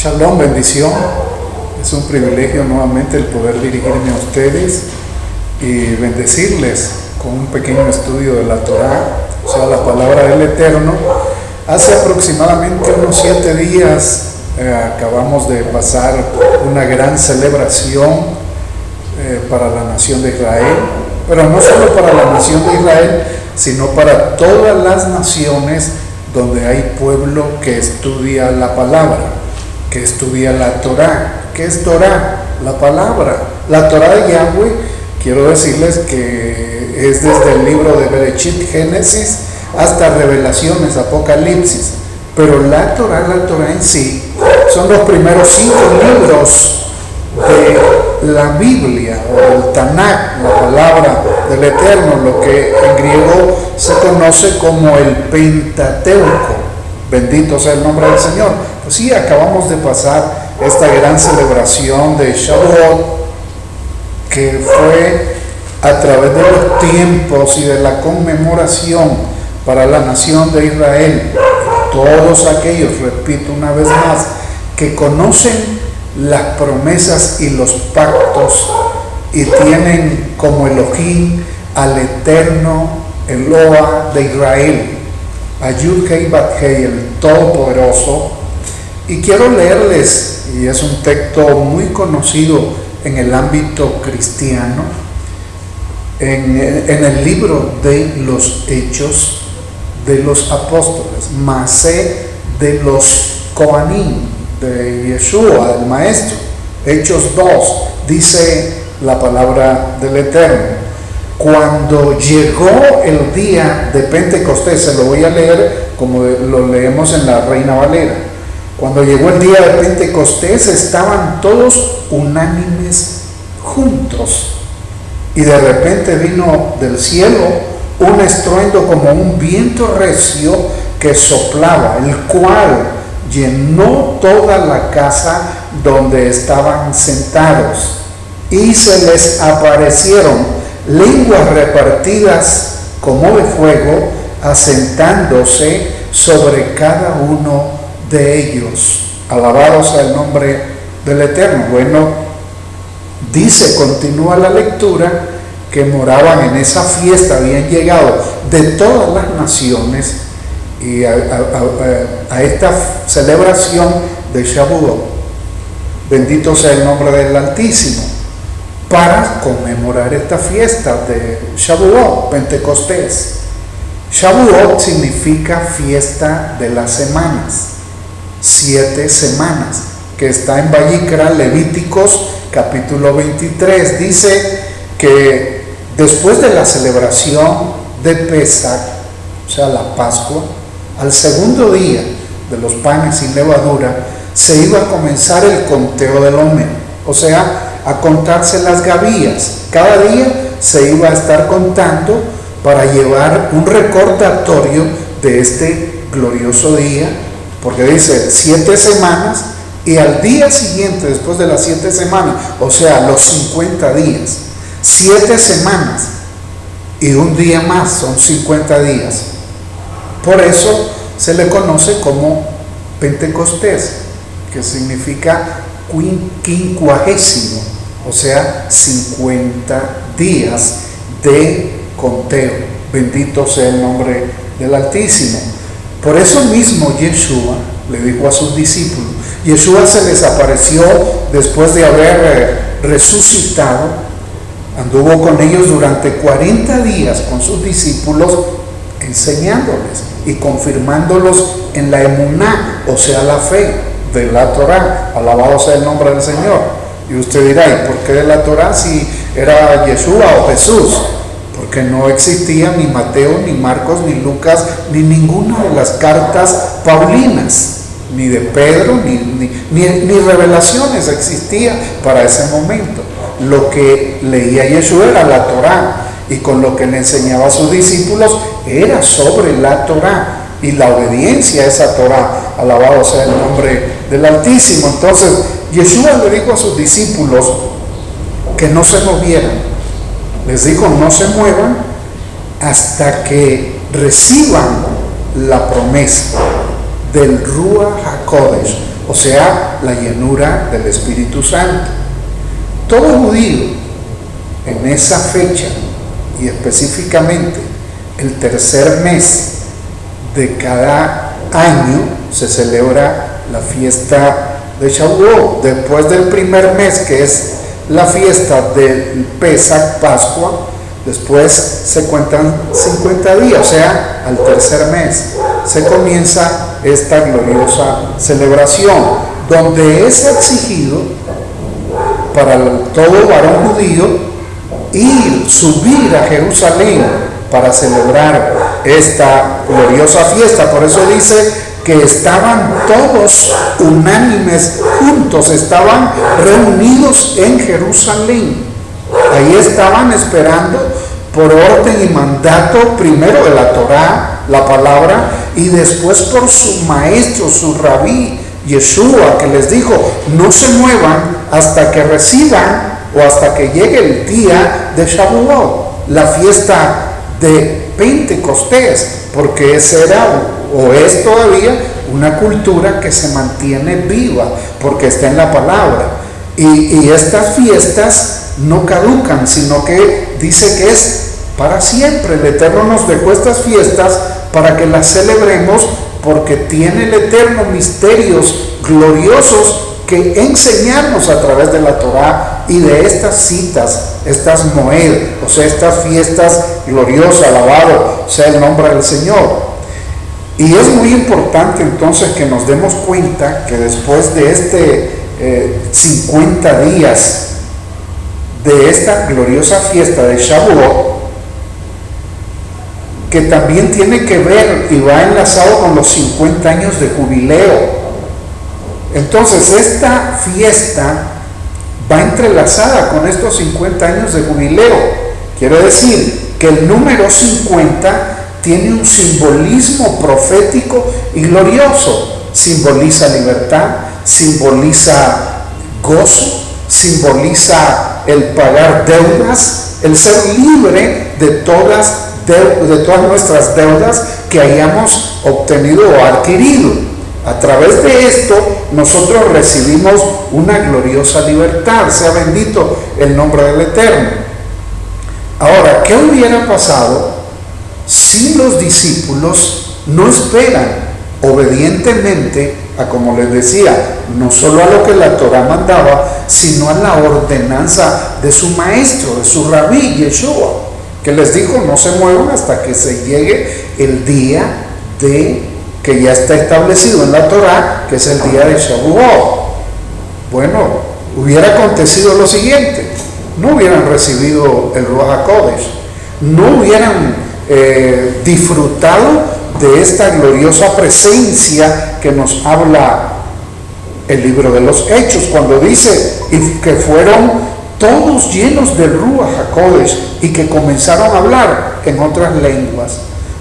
Shalom, bendición. Es un privilegio nuevamente el poder dirigirme a ustedes y bendecirles con un pequeño estudio de la Torá, o sea, la palabra del Eterno. Hace aproximadamente unos 7 días acabamos de pasar una gran celebración para la nación de Israel, pero no solo para la nación de Israel, sino para todas las naciones donde hay pueblo que estudia la palabra, que estudia la Torá. ¿Qué es Torá? La palabra. La Torá de Yahweh, quiero decirles que es desde el libro de Bereshit, Génesis, hasta Revelaciones, Apocalipsis. Pero la Torá en sí, son los primeros 5 libros de la Biblia, o del Tanakh, la palabra del Eterno, lo que en griego se conoce como el Pentateuco. Bendito sea el nombre del Señor. Pues sí, acabamos de pasar esta gran celebración de Shavuot, que fue a través de los tiempos y de la conmemoración para la nación de Israel. Todos aquellos, repito una vez más, que conocen las promesas y los pactos y tienen como Elohim al Eterno Eloah de Israel, a Yud-Hei Bat-Hei, el Todopoderoso. Y quiero leerles, y es un texto muy conocido en el ámbito cristiano, en el libro de los Hechos de los Apóstoles, Masé de los Kohanim, de Yeshua, el Maestro. Hechos 2, dice la palabra del Eterno: cuando llegó el día de Pentecostés, se lo voy a leer como lo leemos en la Reina Valera. Cuando llegó el día de Pentecostés, estaban todos unánimes juntos, y de repente vino del cielo un estruendo como un viento recio que soplaba, el cual llenó toda la casa donde estaban sentados, y se les aparecieron lenguas repartidas como de fuego, asentándose sobre cada uno de ellos. Alabado sea el nombre del Eterno. Bueno, dice, continúa la lectura, que moraban en esa fiesta, habían llegado de todas las naciones y a esta celebración de Shavuot, bendito sea el nombre del Altísimo, para conmemorar esta fiesta de Shavuot, Pentecostés. Shavuot significa fiesta de las semanas, 7 semanas, que está en Vayikra, Levíticos capítulo 23. Dice que después de la celebración de Pesach, o sea, la Pascua, al segundo día de los panes sin levadura, se iba a comenzar el conteo del Omer, o sea, a contarse las gavillas. Cada día se iba a estar contando para llevar un recordatorio de este glorioso día, porque dice 7 semanas, y al día siguiente, después de las 7 semanas, o sea, los 50 días, 7 semanas y un día más, son 50 días. Por eso se le conoce como Pentecostés, que significa quincuagésimo, o sea, 50 días de conteo. Bendito sea el nombre del Altísimo. Por eso mismo Yeshua le dijo a sus discípulos, Yeshua se les apareció después de haber resucitado, anduvo con ellos durante 40 días con sus discípulos, enseñándoles y confirmándolos en la emuná, o sea, la fe de la Torá. Alabado sea el nombre del Señor. Y usted dirá, ¿y por qué de la Torá si era Yeshua o Jesús? Porque no existía ni Mateo, ni Marcos, ni Lucas, ni ninguna de las cartas paulinas, ni de Pedro, ni revelaciones existía para ese momento. Lo que leía Yeshua era la Torá, y con lo que le enseñaba a sus discípulos era sobre la Torá y la obediencia a esa Torá. Alabado sea el nombre del Altísimo. Entonces Yeshua le dijo a sus discípulos que no se movieran. Les dijo, no se muevan hasta que reciban la promesa del Ruach HaKodesh, o sea, la llenura del Espíritu Santo. Todo judío en esa fecha, y específicamente el tercer mes de cada año, se celebra la fiesta de Shavuot. Después del primer mes, que es la fiesta del Pesach, Pascua, después se cuentan 50 días, o sea, al tercer mes se comienza esta gloriosa celebración, donde es exigido para todo varón judío subir a Jerusalén para celebrar esta gloriosa fiesta. Por eso dice que estaban todos unánimes juntos, estaban reunidos en Jerusalén. Ahí estaban esperando por orden y mandato, primero de la Torá, la palabra, y después por su maestro, su rabí, Yeshua, que les dijo: no se muevan hasta que reciban o hasta que llegue el día de Shavuot, la fiesta de Pentecostés, porque esa era o es todavía una cultura que se mantiene viva, porque está en la palabra. Y estas fiestas no caducan, sino que dice que es para siempre. El Eterno nos dejó estas fiestas para que las celebremos, porque tiene el Eterno misterios gloriosos que enseñarnos a través de la Torá y de estas citas, estas Moed, o sea, estas fiestas gloriosas. Alabado sea el nombre del Señor. Y es muy importante entonces que nos demos cuenta que después de 50 días de esta gloriosa fiesta de Shavuot, que también tiene que ver y va enlazado con los 50 años de jubileo. Entonces esta fiesta va entrelazada con estos 50 años de jubileo. Quiere decir que el número 50 tiene un simbolismo profético y glorioso. Simboliza libertad, simboliza gozo, simboliza el pagar deudas, el ser libre de todas nuestras deudas que hayamos obtenido o adquirido. A través de esto nosotros recibimos una gloriosa libertad. Sea bendito el nombre del Eterno. Ahora, ¿qué hubiera pasado si los discípulos no esperan obedientemente a, como les decía, no solo a lo que la Torá mandaba, sino a la ordenanza de su maestro, de su rabí Yeshua, que les dijo: no se muevan hasta que se llegue el día que ya está establecido en la Torá, que es el día de Shavuot? Bueno, hubiera acontecido lo siguiente: no hubieran recibido el Ruach HaKodesh, no hubieran disfrutado de esta gloriosa presencia que nos habla el libro de los Hechos, cuando dice que fueron todos llenos del Ruach HaKodesh y que comenzaron a hablar en otras lenguas.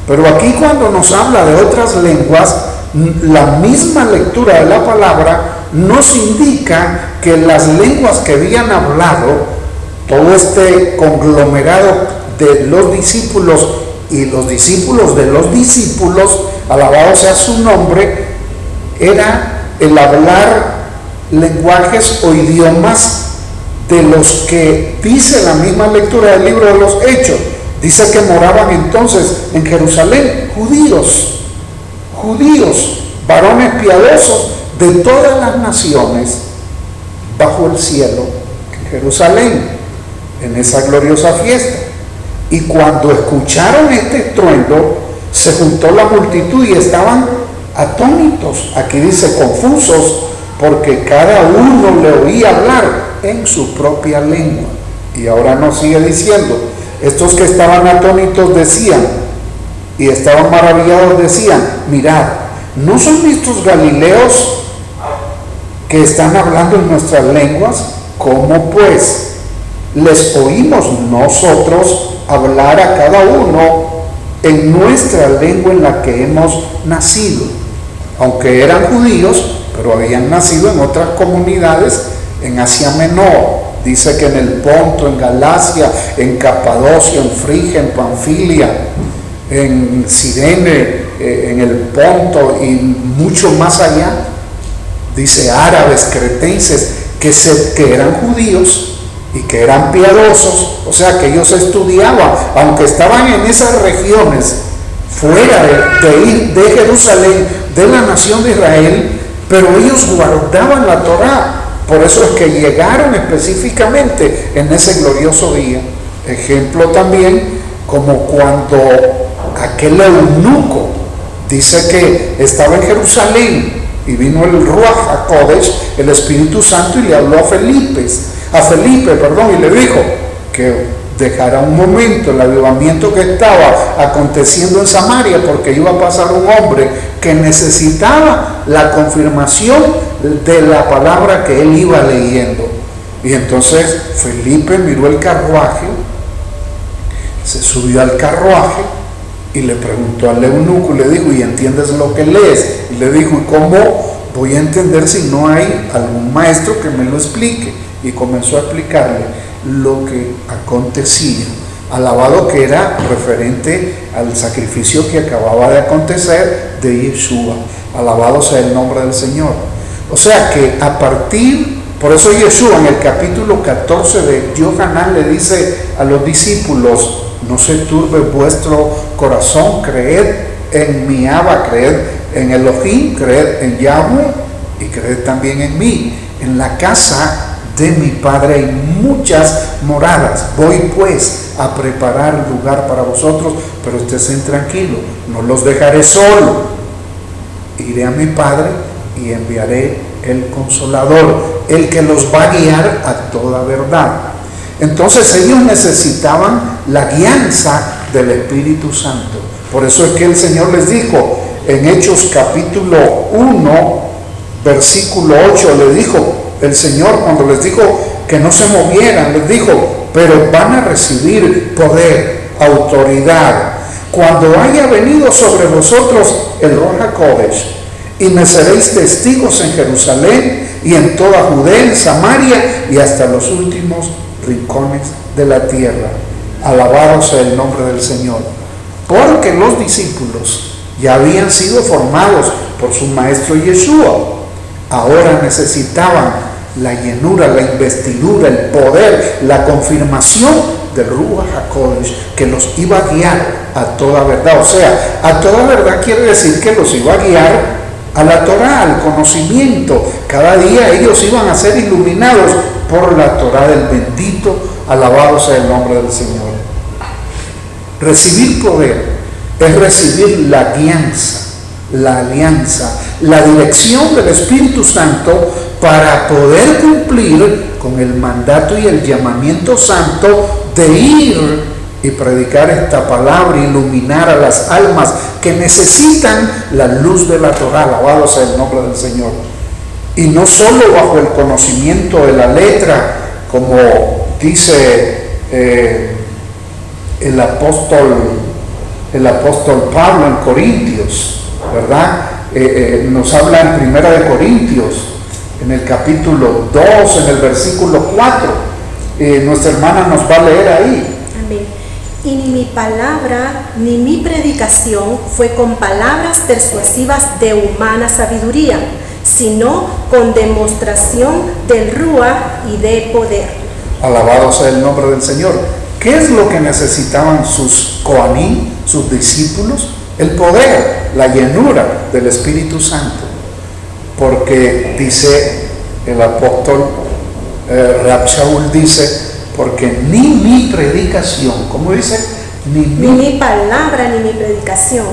Pero aquí, cuando nos habla de otras lenguas, la misma lectura de la palabra nos indica que las lenguas que habían hablado, todo este conglomerado de los discípulos y los discípulos de los discípulos, alabado sea su nombre, era el hablar lenguajes o idiomas de los que dice la misma lectura del libro de los Hechos. Dice que moraban entonces en Jerusalén judíos, varones piadosos de todas las naciones bajo el cielo, en Jerusalén, en esa gloriosa fiesta. Y cuando escucharon este estruendo, se juntó la multitud y estaban atónitos, aquí dice confusos, porque cada uno le oía hablar en su propia lengua. Y ahora nos sigue diciendo: estos que estaban atónitos decían, y estaban maravillados, decían: mirad, ¿no son estos galileos que están hablando en nuestras lenguas? ¿Cómo pues les oímos nosotros hablar a cada uno en nuestra lengua en la que hemos nacido? Aunque eran judíos, pero habían nacido en otras comunidades en Asia Menor. Dice que en el Ponto, en Galacia, en Capadocia, en Frigia, en Panfilia, en Cirene, en el Ponto y mucho más allá. dice árabes, cretenses, que eran judíos y que eran piadosos, o sea que ellos estudiaban, aunque estaban en esas regiones fuera de Jerusalén, de la nación de Israel, pero ellos guardaban la Torá. Por eso es que llegaron específicamente en ese glorioso día. Ejemplo también, como cuando aquel eunuco dice que estaba en Jerusalén y vino el Ruach HaKodesh, el Espíritu Santo, y le habló a Felipe, y le dijo que dejara un momento el avivamiento que estaba aconteciendo en Samaria, porque iba a pasar un hombre que necesitaba la confirmación de la palabra que él iba leyendo. Y entonces Felipe miró el carruaje, se subió al carruaje y le preguntó al eunuco, le dijo: ¿y entiendes lo que lees? Y le dijo: ¿y cómo voy a entender si no hay algún maestro que me lo explique? Y comenzó a explicarle lo que acontecía, alabado, que era referente al sacrificio que acababa de acontecer de Yeshua. Alabado sea el nombre del Señor. O sea que por eso Yeshua en el capítulo 14 de Yohanan le dice a los discípulos: no se turbe vuestro corazón, creed en mi Abba, creed en Elohim, creed en Yahweh y creed también en mí. En la casa de mi Padre hay muchas moradas. Voy pues a preparar lugar para vosotros, pero estén tranquilos, no los dejaré solo. Iré a mi Padre y enviaré el Consolador, el que los va a guiar a toda verdad. Entonces ellos necesitaban la guianza del Espíritu Santo. Por eso es que el Señor les dijo en Hechos capítulo 1, versículo 8, le dijo el Señor, cuando les dijo que no se movieran, les dijo: pero van a recibir poder, autoridad, cuando haya venido sobre vosotros el Ruach HaKodesh, y me seréis testigos en Jerusalén y en toda Judea, en Samaria y hasta los últimos rincones de la tierra. Alabado sea el nombre del Señor. Porque los discípulos ya habían sido formados por su maestro Yeshua. Ahora necesitaban la llenura, la investidura, el poder, la confirmación del Ruach HaKodesh, que los iba a guiar a toda verdad. O sea, a toda verdad quiere decir que los iba a guiar a la Torá, al conocimiento. Cada día ellos iban a ser iluminados por la Torá del bendito. Alabado sea el nombre del Señor. Recibir poder es recibir la guianza, la alianza, la dirección del Espíritu Santo para poder cumplir con el mandato y el llamamiento santo de ir y predicar esta palabra, iluminar a las almas que necesitan la luz de la Torá. Alabado sea el nombre del Señor. Y no solo bajo el conocimiento de la letra, como dice el apóstol Pablo en Corintios, ¿verdad? Nos habla en Primera de Corintios, en el capítulo 2, en el versículo 4. Nuestra hermana nos va a leer ahí. Amén. Y ni mi palabra ni mi predicación fue con palabras persuasivas de humana sabiduría, sino con demostración del Ruach y de poder. Alabado sea el nombre del Señor. ¿Qué es lo que necesitaban sus Kohanim, sus discípulos? El poder, la llenura del Espíritu Santo. Porque dice el apóstol Rab Shaul, dice: porque ni mi predicación, ¿cómo dice? Ni mi palabra ni mi predicación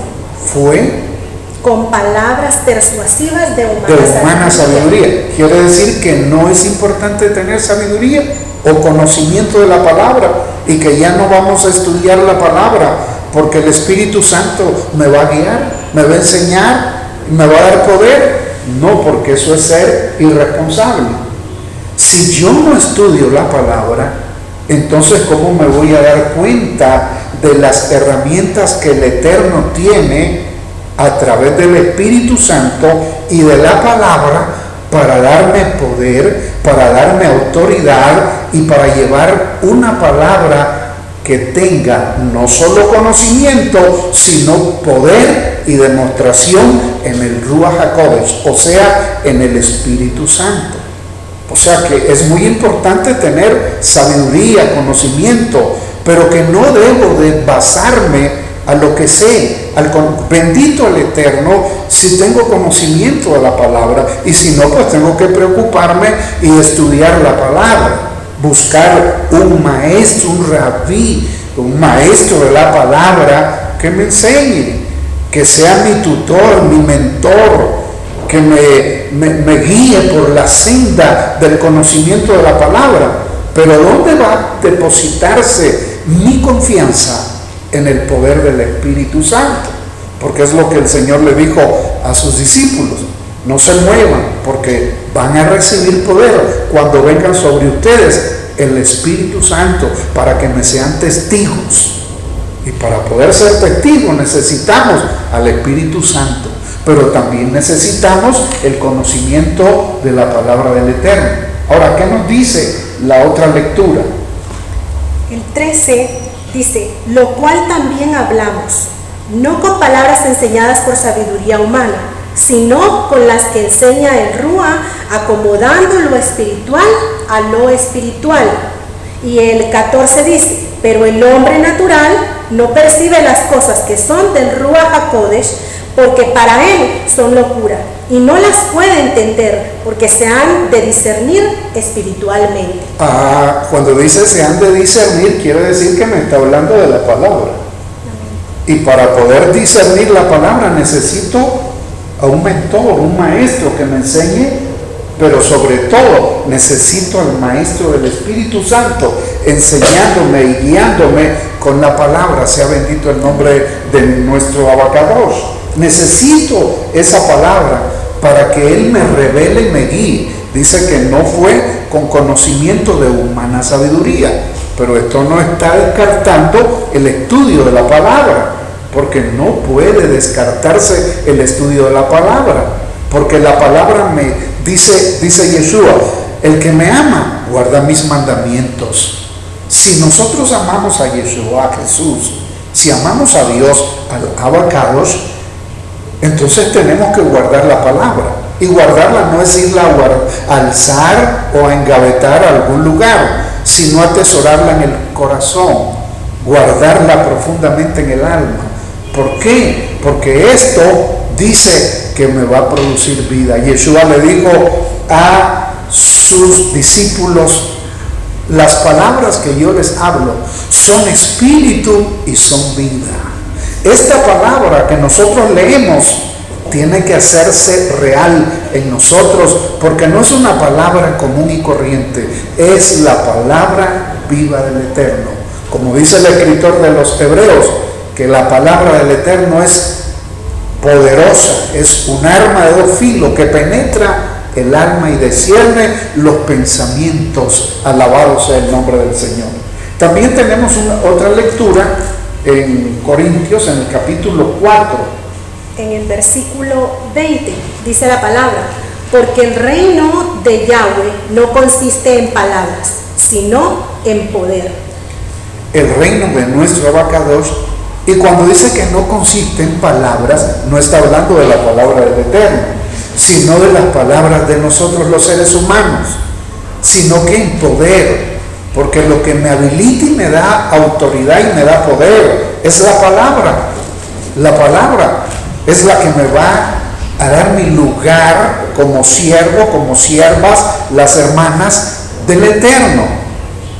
fue con palabras persuasivas de humana sabiduría. Quiere decir que no es importante tener sabiduría o conocimiento de la palabra, y que ya no vamos a estudiar la palabra, porque el Espíritu Santo me va a guiar, me va a enseñar, me va a dar poder. No, porque eso es ser irresponsable. Si yo no estudio la palabra, entonces ¿cómo me voy a dar cuenta de las herramientas que el Eterno tiene a través del Espíritu Santo y de la palabra para darme poder, para darme autoridad y para llevar una palabra que tenga no solo conocimiento, sino poder y demostración en el Ruach HaKodesh, o sea, en el Espíritu Santo. O sea que es muy importante tener sabiduría, conocimiento, pero que no debo de basarme a lo que sé. Bendito el Eterno si tengo conocimiento de la palabra, y si no, pues tengo que preocuparme y estudiar la palabra, buscar un maestro, un rabí, un maestro de la palabra que me enseñe, que sea mi tutor, mi mentor, que me guíe por la senda del conocimiento de la palabra. Pero ¿dónde va a depositarse mi confianza? En el poder del Espíritu Santo, porque es lo que el Señor le dijo a sus discípulos: no se muevan, porque van a recibir poder cuando vengan sobre ustedes el Espíritu Santo, para que me sean testigos. Y para poder ser testigos necesitamos al Espíritu Santo, pero también necesitamos el conocimiento de la palabra del Eterno. Ahora, ¿qué nos dice la otra lectura? El 13 dice: lo cual también hablamos, no con palabras enseñadas por sabiduría humana, sino con las que enseña el Ruach, acomodando lo espiritual a lo espiritual. Y el 14 dice: pero el hombre natural no percibe las cosas que son del Ruach HaKodesh, porque para él son locura, y no las puede entender, porque se han de discernir espiritualmente. Cuando dice se han de discernir, quiere decir que me está hablando de la palabra. Y para poder discernir la palabra necesito a un mentor, un maestro que me enseñe, pero sobre todo necesito al maestro del Espíritu Santo enseñándome y guiándome con la palabra. Sea bendito el nombre de nuestro Abacadosh. Necesito esa palabra para que Él me revele y me guíe. Dice que no fue con conocimiento de humana sabiduría, pero esto no está descartando el estudio de la palabra, porque no puede descartarse el estudio de la palabra, porque la palabra me dice Yeshua: el que me ama guarda mis mandamientos. Si nosotros amamos a Yeshua, a Jesús, si amamos a Dios, al Abacadosh, entonces tenemos que guardar la palabra. Y guardarla no es irla a alzar o a engavetar a algún lugar, sino atesorarla en el corazón, guardarla profundamente en el alma. ¿Por qué? Porque esto dice que me va a producir vida. Yeshua le dijo a sus discípulos: las palabras que yo les hablo son espíritu y son vida. Esta palabra que nosotros leemos tiene que hacerse real en nosotros, porque no es una palabra común y corriente, es la palabra viva del Eterno. Como dice el escritor de los Hebreos, que la palabra del Eterno es poderosa, es un arma de dos filos que penetra el alma y discierne los pensamientos. Alabado sea el nombre del Señor. También tenemos otra lectura en Corintios, en el capítulo 4. En el versículo 20 dice la palabra: porque el reino de Yahweh no consiste en palabras, sino en poder. El reino de nuestro Abacadosh, y cuando dice que no consiste en palabras, no está hablando de la palabra del Eterno, sino de las palabras de nosotros los seres humanos, sino que en poder, porque lo que me habilita y me da autoridad y me da poder es la palabra. La palabra es la que me va a dar mi lugar como siervo, como siervas, las hermanas del Eterno.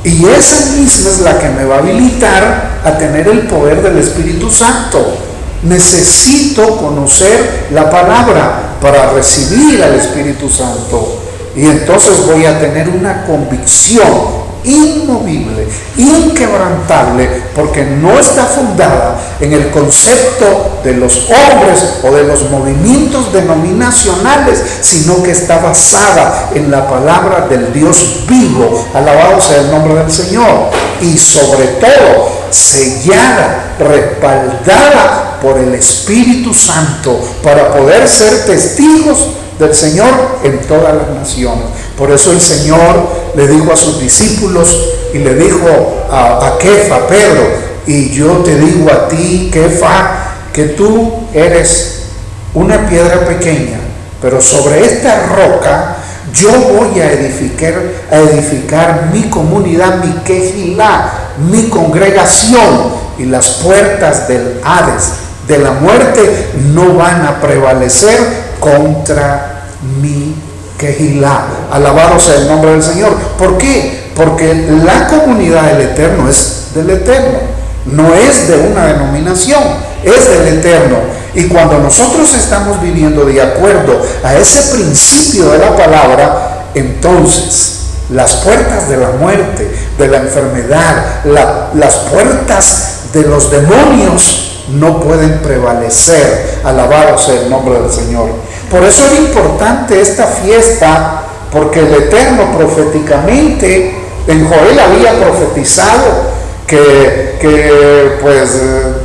Y esa misma es la que me va a habilitar a tener el poder del Espíritu Santo. Necesito conocer la palabra para recibir al Espíritu Santo. Y entonces voy a tener una convicción inmovible, inquebrantable, porque no está fundada en el concepto de los hombres o de los movimientos denominacionales, sino que está basada en la palabra del Dios vivo. Alabado sea el nombre del Señor. Y sobre todo sellada, respaldada por el Espíritu Santo, para poder ser testigos del Señor en todas las naciones. Por eso el Señor le dijo a sus discípulos y le dijo a Kefa, Pedro, y yo te digo a ti, Kefa, que tú eres una piedra pequeña, pero sobre esta roca yo voy a edificar mi comunidad, mi quejilá, mi congregación, y las puertas del Hades, de la muerte, no van a prevalecer contra mi quejilá. Alabado sea el nombre del Señor. ¿Por qué? Porque la comunidad del Eterno es del Eterno, no es de una denominación, es del Eterno. Y cuando nosotros estamos viviendo de acuerdo a ese principio de la palabra, entonces las puertas de la muerte, de la enfermedad, las puertas de los demonios no pueden prevalecer. Alabado sea el nombre del Señor. Por eso es importante esta fiesta, porque el Eterno proféticamente, en Joel había profetizado que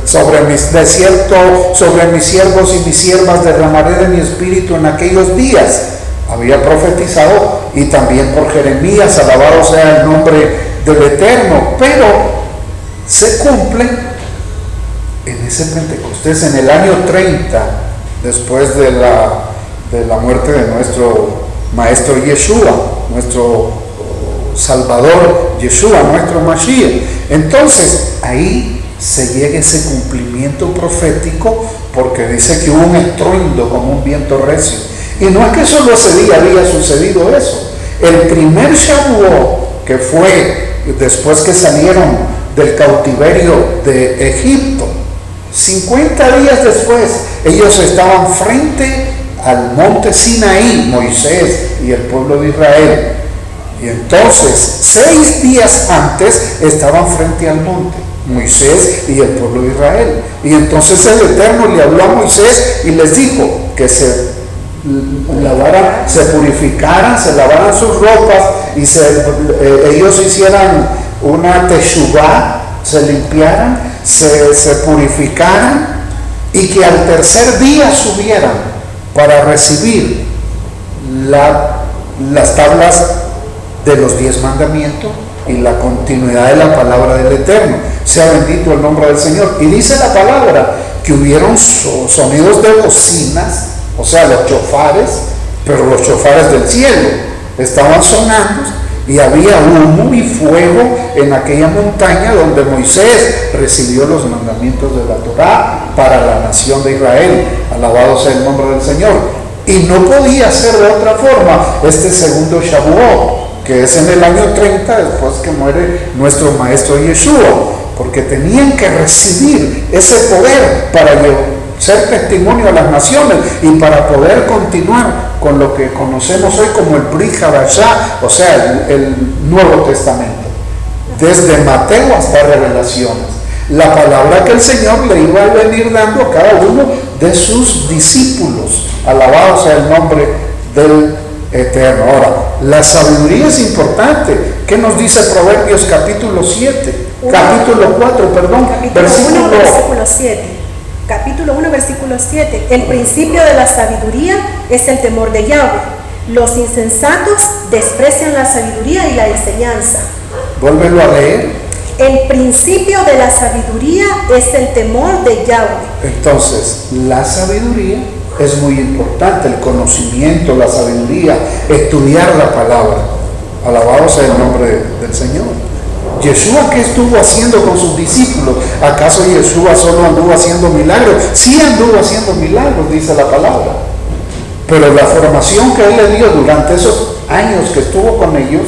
sobre mis siervos y mis siervas derramaré de mi espíritu en aquellos días. Había profetizado, y también por Jeremías, alabado sea el nombre del Eterno, pero se cumple en ese Pentecostés, en el año 30, después de la muerte de nuestro Maestro Yeshua, nuestro Salvador Yeshua, nuestro Mashiach. Entonces, ahí se llega ese cumplimiento profético, porque dice que hubo un estruendo como un viento recio. Y no es que solo ese día había sucedido eso. El primer Shavuot, que fue después que salieron del cautiverio de Egipto, 50 días después, ellos estaban frente al monte Sinaí, Moisés y el pueblo de Israel. Y entonces, 6 días antes, estaban frente al monte, Moisés y el pueblo de Israel. Y entonces el Eterno le habló a Moisés y les dijo que se purificaran, se lavaran sus ropas y ellos hicieran una teshuvá, se limpiaran, se purificaran, y que al tercer día subieran para recibir las tablas de los 10 mandamientos y la continuidad de la palabra del Eterno. Sea bendito el nombre del Señor. Y dice la palabra que hubieron sonidos de bocinas, o sea, los chofares, pero los chofares del cielo estaban sonando, y había humo y fuego en aquella montaña donde Moisés recibió los mandamientos de la Torá para la nación de Israel. Alabado sea el nombre del Señor. Y no podía ser de otra forma este segundo Shavuot, que es en el año 30 después que muere nuestro Maestro Yeshua, porque tenían que recibir ese poder para ser testimonio a las naciones y para poder continuar con lo que conocemos hoy como el Brit Hadashah, o sea, el Nuevo Testamento, desde Mateo hasta Revelaciones, la palabra que el Señor le iba a venir dando a cada uno de sus discípulos. Alabado sea el nombre del Eterno. Ahora, la sabiduría es importante. ¿Qué nos dice Proverbios capítulo 4, versículo 7? Capítulo 1, versículo 7. El principio de la sabiduría es el temor de Yahweh. Los insensatos desprecian la sabiduría y la enseñanza. Vuélvelo a leer. El principio de la sabiduría es el temor de Yahweh. Entonces, la sabiduría es muy importante, el conocimiento, la sabiduría, estudiar la palabra. Alabado sea el nombre del Señor. Yeshua, ¿qué estuvo haciendo con sus discípulos? ¿Acaso Yeshua solo anduvo haciendo milagros? Sí anduvo haciendo milagros, dice la palabra. Pero la formación que él le dio durante esos años que estuvo con ellos,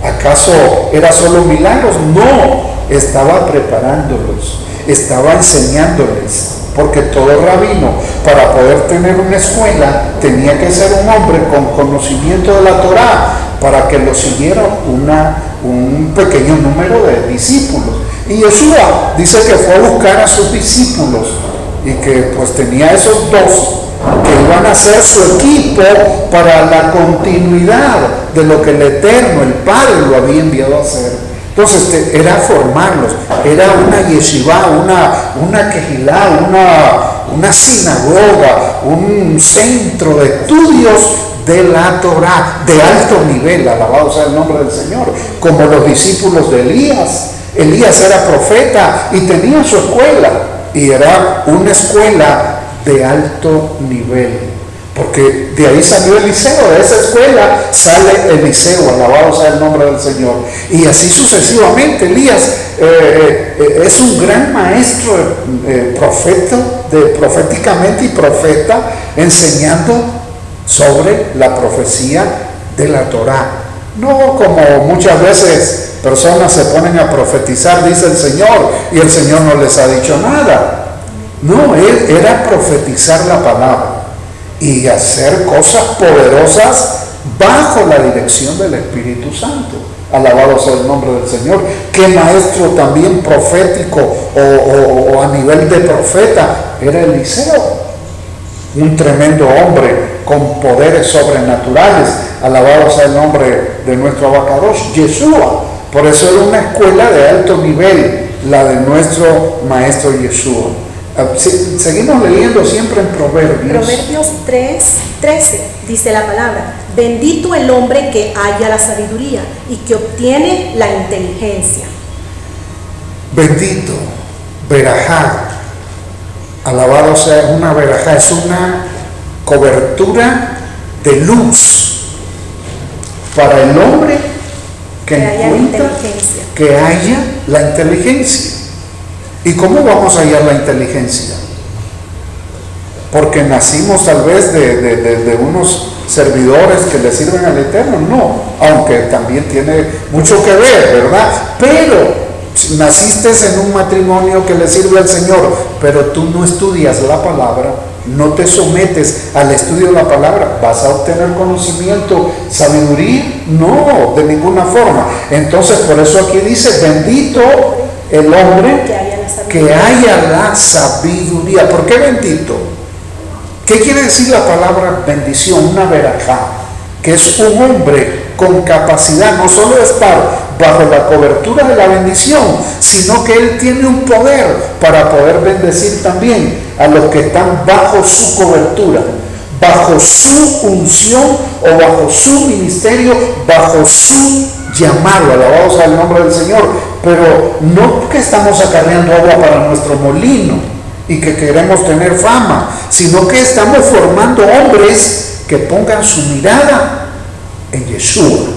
¿acaso era solo milagros? No, estaba preparándolos, estaba enseñándoles. Porque todo rabino, para poder tener una escuela, tenía que ser un hombre con conocimiento de la Torá, para que lo siguiera un pequeño número de discípulos. Y Yeshua dice que fue a buscar a sus discípulos, y que pues tenía esos dos que iban a ser su equipo para la continuidad de lo que el Eterno, el Padre, lo había enviado a hacer, Entonces era formarlos, era una yeshiva, una quejilá, una sinagoga, un centro de estudios de la Torah, de alto nivel, alabado sea el nombre del Señor, como los discípulos de Elías. Elías era profeta y tenía su escuela, y era una escuela de alto nivel. Porque de ahí salió Eliseo, de esa escuela sale Eliseo, alabado sea el nombre del Señor. Y así sucesivamente. Elías es un gran maestro proféticamente y profeta, enseñando sobre la profecía de la Torah. No como muchas veces personas se ponen a profetizar, dice el Señor, y el Señor no les ha dicho nada. No, él era profetizar la palabra y hacer cosas poderosas bajo la dirección del Espíritu Santo. Alabado sea el nombre del Señor. Qué maestro también profético o a nivel de profeta era Eliseo. Un tremendo hombre con poderes sobrenaturales. Alabado sea el nombre de nuestro Abacadosh, Yeshua. Por eso era una escuela de alto nivel, la de nuestro maestro Yeshua. Seguimos leyendo siempre en Proverbios. Proverbios 3:13 dice la palabra: bendito el hombre que halla la sabiduría y que obtiene la inteligencia. Bendito, verajá, alabado sea, una verajá es una cobertura de luz para el hombre que encuentra, que haya la inteligencia. ¿Y cómo vamos a hallar la inteligencia? Porque nacimos tal vez de unos servidores que le sirven al Eterno. No, aunque también tiene mucho que ver, ¿verdad? Pero naciste en un matrimonio que le sirve al Señor, pero tú no estudias la palabra, no te sometes al estudio de la palabra, ¿vas a obtener conocimiento, sabiduría? No, de ninguna forma. Entonces, por eso aquí dice, bendito el hombre que haya la sabiduría. ¿Por qué bendito? ¿Qué quiere decir la palabra bendición? Una verajá, que es un hombre con capacidad no solo de estar bajo la cobertura de la bendición, sino que él tiene un poder para poder bendecir también a los que están bajo su cobertura, bajo su unción o bajo su ministerio, bajo su llamado. Alabado sea el nombre del Señor. Pero no que estamos acarreando agua para nuestro molino y que queremos tener fama, sino que estamos formando hombres que pongan su mirada en Yeshua,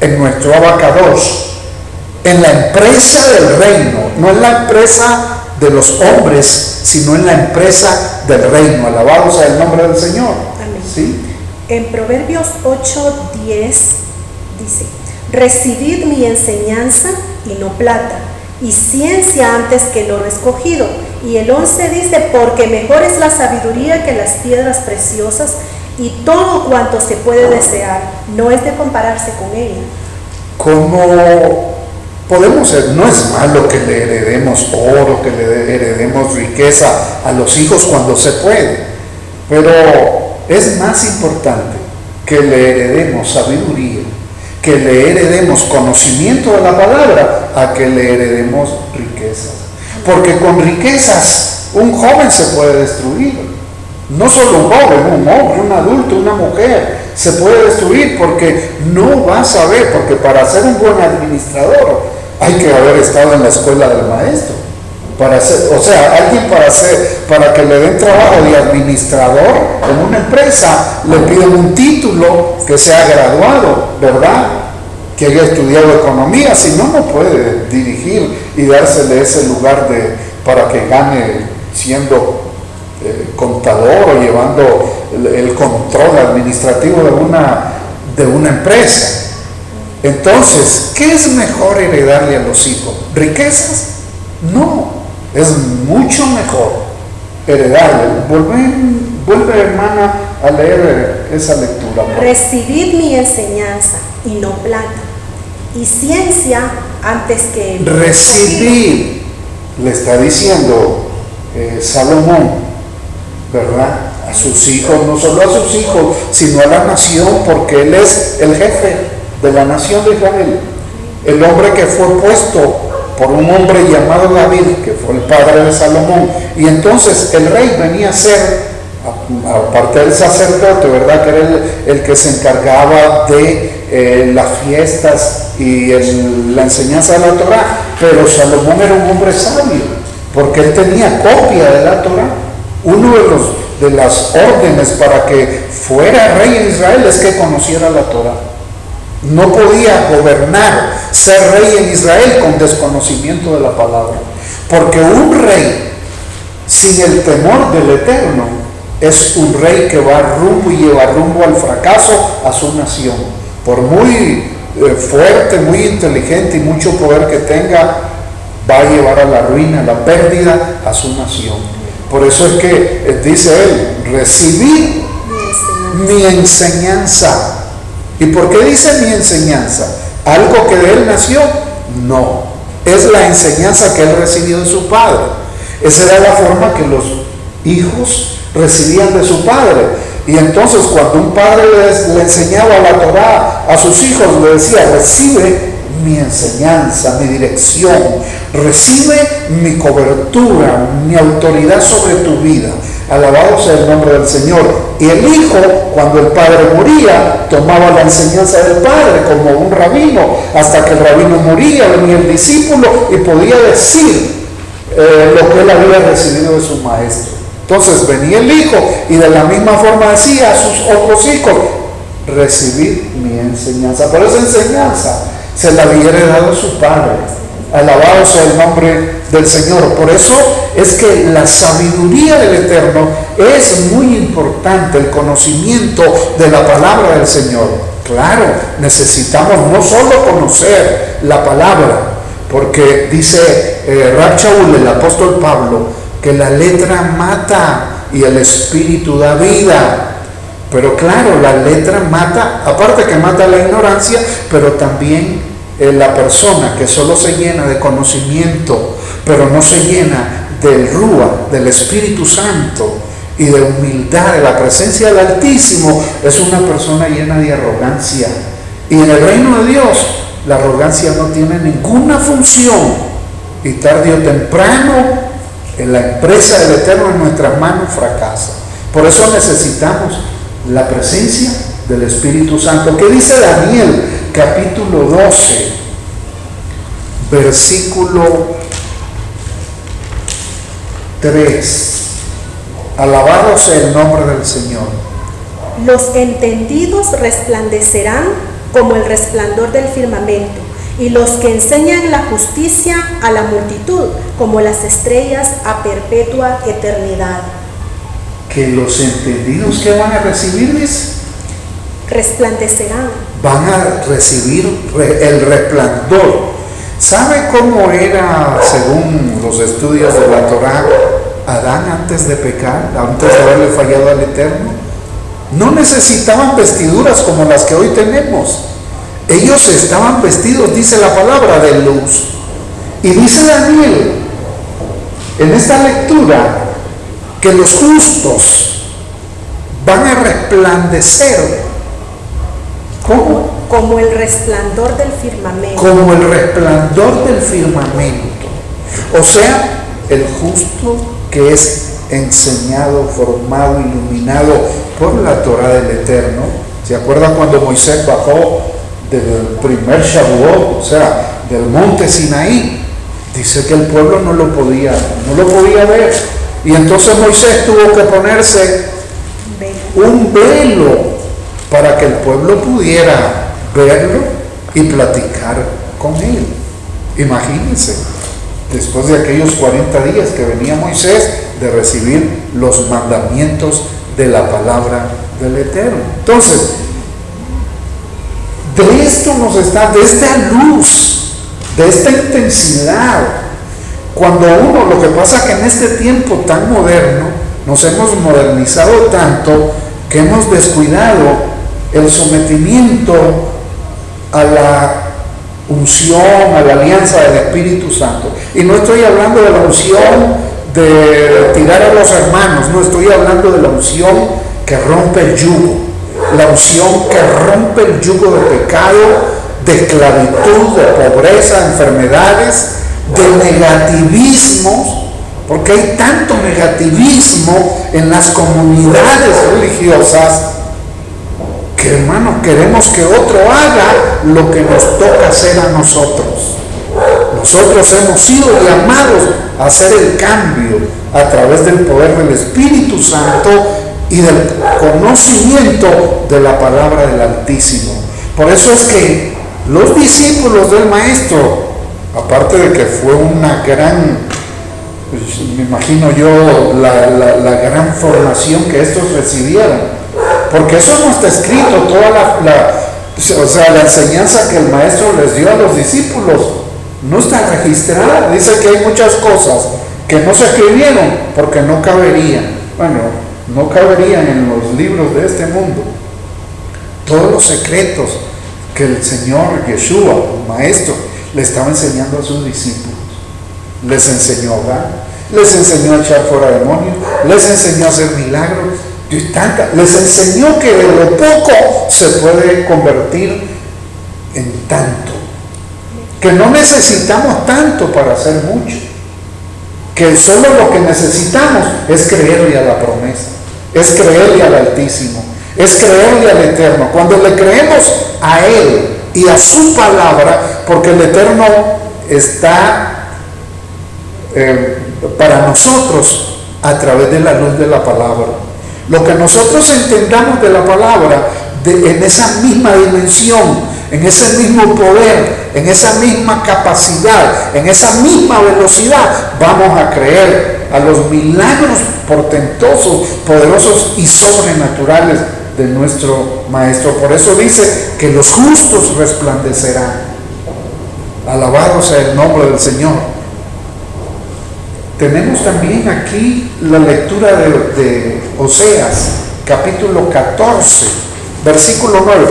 en nuestro Abacadosh, en la empresa del reino, no en la empresa de los hombres, sino en la empresa del reino. Alabado sea el nombre del Señor. Amén. ¿Sí? En Proverbios 8:10 dice: recibid mi enseñanza y no plata, y ciencia antes que el oro escogido. Y el 11 dice: porque mejor es la sabiduría que las piedras preciosas, y todo cuanto se puede desear no es de compararse con ella. Como podemos ser, no es malo que le heredemos oro, que le heredemos riqueza a los hijos cuando se puede, pero es más importante que le heredemos sabiduría, que le heredemos conocimiento de la palabra, a que le heredemos riquezas. Porque con riquezas un joven se puede destruir. No solo un joven, un hombre, un adulto, una mujer se puede destruir porque no va a saber, porque para ser un buen administrador hay que haber estado en la escuela del maestro. Alguien para que le den trabajo de administrador en una empresa, le piden un título, que sea graduado, ¿verdad? Que haya estudiado economía, si no, no puede dirigir y dársele ese lugar para que gane siendo contador o llevando el control administrativo de una empresa. Entonces, ¿qué es mejor heredarle a los hijos? ¿Riquezas? No, es mucho mejor heredarle. Vuelve, hermana, a leer esa lectura. Recibid mi enseñanza y no plata, y ciencia antes que el oro. Recibir, le está diciendo Salomón, ¿verdad? A sus hijos, no solo a sus hijos, sino a la nación, porque él es el jefe de la nación de Israel. el hombre que fue puesto por un hombre llamado David, que fue el padre de Salomón. Y entonces el rey venía a ser, aparte del sacerdote, ¿verdad?, que era el que se encargaba de las fiestas y la enseñanza de la Torá, pero Salomón era un hombre sabio, porque él tenía copia de la Torá. Uno de las órdenes para que fuera rey en Israel es que conociera la Torá. No podía gobernar, ser rey en Israel con desconocimiento de la palabra, porque un rey sin el temor del Eterno es un rey que va rumbo y lleva rumbo al fracaso a su nación. Por muy fuerte, muy inteligente y mucho poder que tenga, va a llevar a la ruina, a la pérdida a su nación. Por eso es que dice él, recibid mi enseñanza. ¿Y por qué dice mi enseñanza? ¿Algo que de él nació? No, es la enseñanza que él recibió de su padre. Esa era la forma que los hijos recibían de su padre. Y entonces cuando un padre le enseñaba la Torá a sus hijos, le decía, recibe mi enseñanza, mi dirección, recibe mi cobertura, mi autoridad sobre tu vida. Alabado sea el nombre del Señor. Y el hijo, cuando el padre moría, tomaba la enseñanza del padre como un rabino. Hasta que el rabino moría, venía el discípulo y podía decir lo que él había recibido de su maestro. Entonces venía el hijo y de la misma forma decía a sus otros hijos, recibid mi enseñanza. Pero esa enseñanza se la había heredado su padre. Alabado sea el nombre del Señor. Por eso es que la sabiduría del Eterno es muy importante, el conocimiento de la palabra del Señor. Claro, necesitamos no solo conocer la palabra, porque dice Rab Shaul, el apóstol Pablo, que la letra mata y el espíritu da vida. Pero claro, la letra mata, aparte que mata la ignorancia, pero también la persona que solo se llena de conocimiento, pero no se llena del Rúa, del Espíritu Santo y de humildad, de la presencia del Altísimo, es una persona llena de arrogancia. Y en el reino de Dios, la arrogancia no tiene ninguna función, y tarde o temprano la empresa del Eterno en nuestras manos fracasa. Por eso necesitamos la presencia del Espíritu Santo. ¿Qué dice Daniel capítulo 12, versículo 3? Alabado sea el nombre del Señor. Los entendidos resplandecerán como el resplandor del firmamento, y los que enseñan la justicia a la multitud como las estrellas a perpetua eternidad. Que los entendidos que van a recibirles resplandecerán. Van a recibir el resplandor. ¿Sabe cómo era, según los estudios de la Torá, Adán antes de pecar, antes de haberle fallado al Eterno? No necesitaban vestiduras como las que hoy tenemos. Ellos estaban vestidos, dice la palabra, de luz. Y dice Daniel, en esta lectura, que los justos van a resplandecer. ¿Cómo? Como el resplandor del firmamento. Como el resplandor del firmamento. O sea, el justo que es enseñado, formado, iluminado por la Torá del Eterno. ¿Se acuerdan cuando Moisés bajó del primer Shavuot, o sea, del monte Sinaí? Dice que el pueblo no lo podía ver. Y entonces Moisés tuvo que ponerse un velo para que el pueblo pudiera verlo y platicar con él. Imagínense, después de aquellos 40 días que venía Moisés de recibir los mandamientos de la palabra del Eterno. Entonces, de esto de esta luz, de esta intensidad, cuando lo que pasa es que en este tiempo tan moderno, nos hemos modernizado tanto que hemos descuidado el sometimiento a la unción, a la alianza del Espíritu Santo. Y no estoy hablando de la unción de tirar a los hermanos, no estoy hablando de la unción que rompe el yugo, la unción que rompe el yugo de pecado de esclavitud, de pobreza, enfermedades, de negativismos, porque hay tanto negativismo en las comunidades religiosas que, hermanos, queremos que otro haga lo que nos toca hacer a nosotros. Nosotros hemos sido llamados a hacer el cambio a través del poder del Espíritu Santo y del conocimiento de la palabra del Altísimo. Por eso es que los discípulos del Maestro, aparte de que fue una gran, pues, me imagino yo, la gran formación que estos recibieron, porque eso no está escrito, toda la enseñanza que el Maestro les dio a los discípulos no está registrada. Dice que hay muchas cosas que no se escribieron porque no caberían. Bueno, no caberían en los libros de este mundo. Todos los secretos que el Señor Yeshua, el Maestro, le estaba enseñando a sus discípulos. Les enseñó a orar, les enseñó a echar fuera demonios, les enseñó a hacer milagros, les enseñó que de lo poco se puede convertir en tanto. Que no necesitamos tanto para hacer mucho, que solo lo que necesitamos es creerle a la promesa, es creerle al Altísimo, es creerle al Eterno. Cuando le creemos a Él y a su palabra, porque el Eterno está para nosotros a través de la luz de la palabra. Lo que nosotros entendamos de la palabra, en esa misma dimensión, en ese mismo poder, en esa misma capacidad, en esa misma velocidad, vamos a creer a los milagros portentosos, poderosos y sobrenaturales de nuestro Maestro. Por eso dice que los justos resplandecerán. Alabado sea el nombre del Señor. Tenemos también aquí la lectura de Oseas, capítulo 14, versículo 9.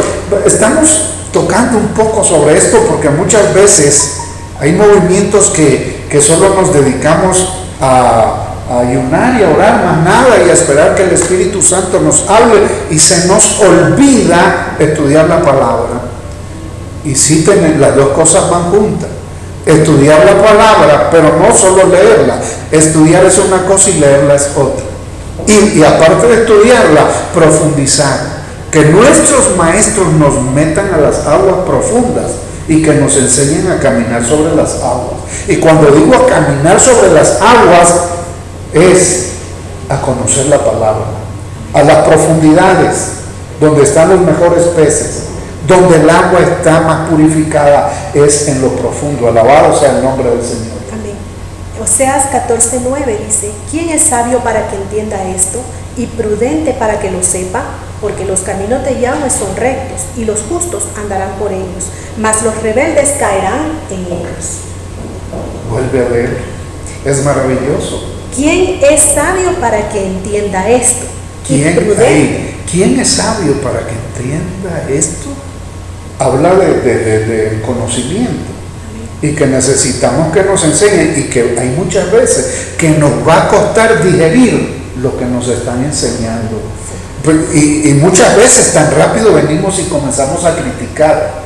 Estamos tocando un poco sobre esto porque muchas veces hay movimientos que solo nos dedicamos a ayunar y a orar, más nada, y a esperar que el Espíritu Santo nos hable, y se nos olvida estudiar la palabra. Y sí, las dos cosas van juntas. Estudiar la palabra, pero no solo leerla. Estudiar es una cosa y leerla es otra. Y aparte de estudiarla, profundizar. Que nuestros maestros nos metan a las aguas profundas y que nos enseñen a caminar sobre las aguas. Y cuando digo a caminar sobre las aguas, es a conocer la palabra, a las profundidades donde están los mejores peces, donde el agua está más purificada, es en lo profundo. Alabado sea el nombre del Señor. Amén. Oseas 14:9 dice: ¿quién es sabio para que entienda esto y prudente para que lo sepa? Porque los caminos de Yahweh son rectos y los justos andarán por ellos, mas los rebeldes caerán en ellos. Vuelve a leer, es maravilloso. ¿Quién es sabio para que entienda esto? ¿Quién es sabio para que entienda esto? Habla de conocimiento y que necesitamos que nos enseñen, y que hay muchas veces que nos va a costar digerir lo que nos están enseñando. Y muchas veces tan rápido venimos y comenzamos a criticar,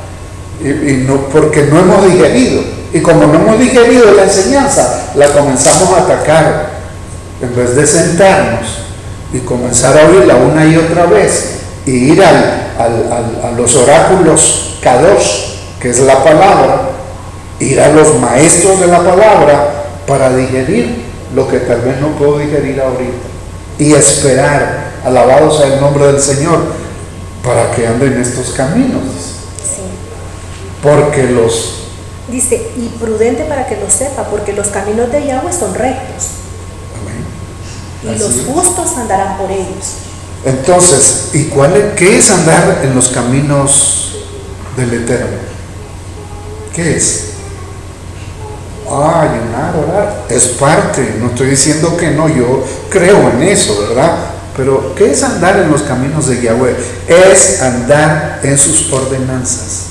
porque no hemos digerido. Y como no hemos digerido la enseñanza, la comenzamos a atacar, en vez de sentarnos y comenzar a oírla una y otra vez, y ir a los oráculos Kadosh, que es la palabra, ir a los maestros de la palabra para digerir lo que tal vez no puedo digerir ahorita, y esperar, alabado sea el nombre del Señor, para que anden estos caminos. Sí. Porque dice, y prudente para que lo sepa, porque los caminos de Yahweh son rectos. Amén. Y los justos andarán por ellos. Entonces, ¿qué es andar en los caminos del Eterno? ¿Qué es? Ayunar, orar, es parte. No estoy diciendo que no, yo creo en eso, ¿verdad? Pero ¿qué es andar en los caminos de Yahweh? Es andar en sus ordenanzas.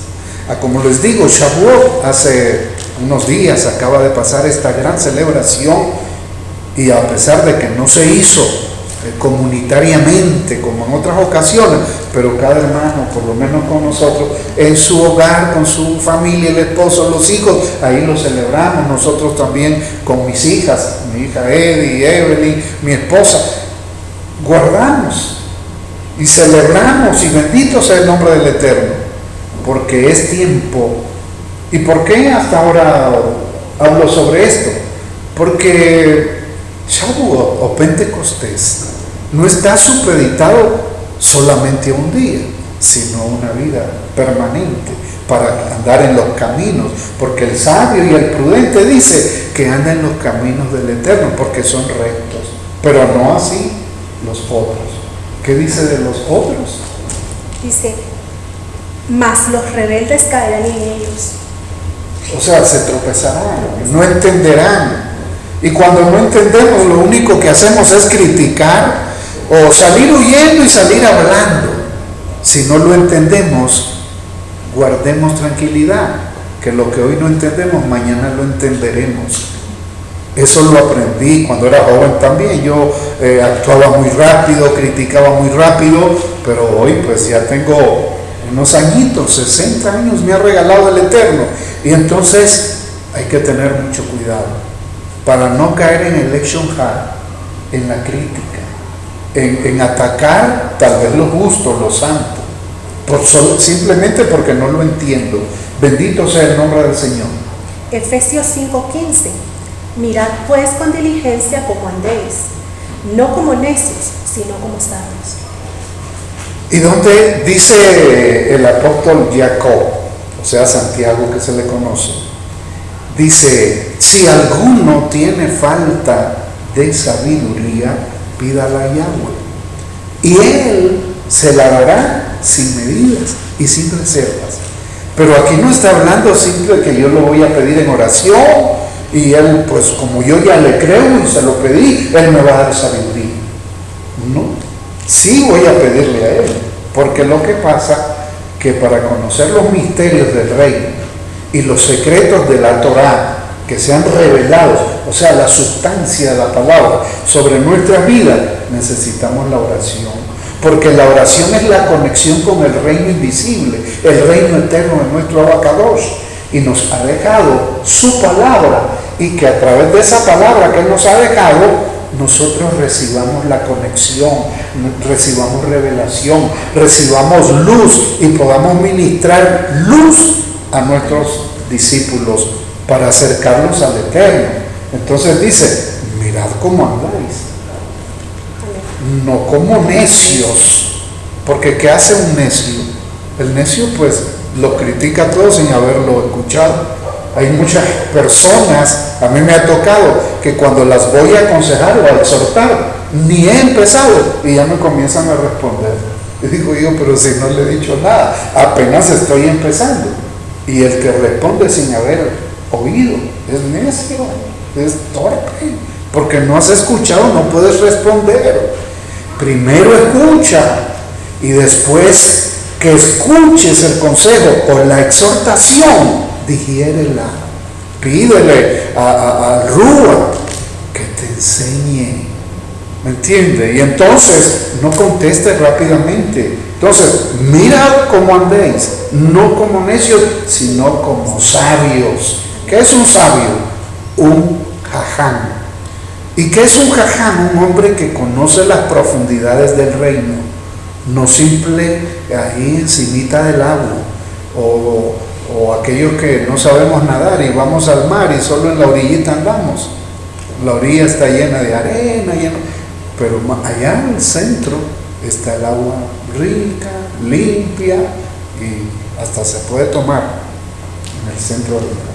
Como les digo, Shavuot, hace unos días acaba de pasar esta gran celebración, y a pesar de que no se hizo comunitariamente como en otras ocasiones, pero cada hermano, por lo menos con nosotros, en su hogar, con su familia, el esposo, los hijos, ahí lo celebramos. Nosotros también con mis hijas, mi hija Eddie, Evelyn, mi esposa, guardamos y celebramos, y bendito sea el nombre del Eterno, porque es tiempo. ¿Y por qué hasta ahora hablo sobre esto? Porque Shavuot o Pentecostés no está supeditado solamente un día, sino una vida permanente para andar en los caminos, porque el sabio y el prudente dice que anda en los caminos del Eterno porque son rectos, pero no así los otros. ¿Qué dice de los otros? Dice, mas los rebeldes caerán en ellos. O sea, se tropezarán, no entenderán. Y cuando no entendemos, lo único que hacemos es criticar o salir huyendo y salir hablando. Si no lo entendemos, guardemos tranquilidad, que lo que hoy no entendemos, mañana lo entenderemos. Eso lo aprendí cuando era joven también. Yo actuaba muy rápido, criticaba muy rápido, pero hoy pues ya tengo unos añitos, 60 años me ha regalado el Eterno. Y entonces hay que tener mucho cuidado para no caer en el election hard, en la crítica, en atacar tal vez los gustos, los santos, simplemente porque no lo entiendo. Bendito sea el nombre del Señor. Efesios 5:15. Mirad pues con diligencia cómo andéis, no como necios, sino como sabios. Y donde dice el apóstol Jacob, o sea Santiago que se le conoce, dice, si alguno tiene falta de sabiduría, pídala a Yahweh, y Él se la dará sin medidas y sin reservas. Pero aquí no está hablando simple que yo lo voy a pedir en oración, y Él, pues como yo ya le creo y se lo pedí, Él me va a dar sabiduría. No, sí voy a pedirle a Él, porque lo que pasa que para conocer los misterios del reino y los secretos de la Torá que se han revelado, o sea, la sustancia de la palabra sobre nuestra vida, necesitamos la oración, porque la oración es la conexión con el reino invisible, el reino eterno de nuestro Abacadosh, y nos ha dejado su palabra, y que a través de esa palabra que Él nos ha dejado, nosotros recibamos la conexión, recibamos revelación, recibamos luz y podamos ministrar luz a nuestros discípulos para acercarlos al Eterno. Entonces dice, mirad cómo andáis, no como necios, porque ¿qué hace un necio? El necio pues lo critica todo sin haberlo escuchado. Hay muchas personas, a mí me ha tocado, que cuando las voy a aconsejar o a exhortar, ni he empezado y ya me comienzan a responder. Y digo yo, pero si no le he dicho nada, apenas estoy empezando. Y el que responde sin haber oído es necio, es torpe, porque no has escuchado, no puedes responder. Primero escucha y después que escuches el consejo o la exhortación, digiérela, pídele a Rúa que te enseñe, ¿me entiende? Y entonces no conteste rápidamente. Entonces, mirad cómo andéis, no como necios, sino como sabios. ¿Qué es un sabio? Un jajam. ¿Y qué es un jajam? Un hombre que conoce las profundidades del reino, no simple ahí encimita del agua, o aquellos que no sabemos nadar y vamos al mar y solo en la orillita andamos. La orilla está llena de arena, pero allá en el centro está el agua rica, limpia, y hasta se puede tomar en el centro del mar.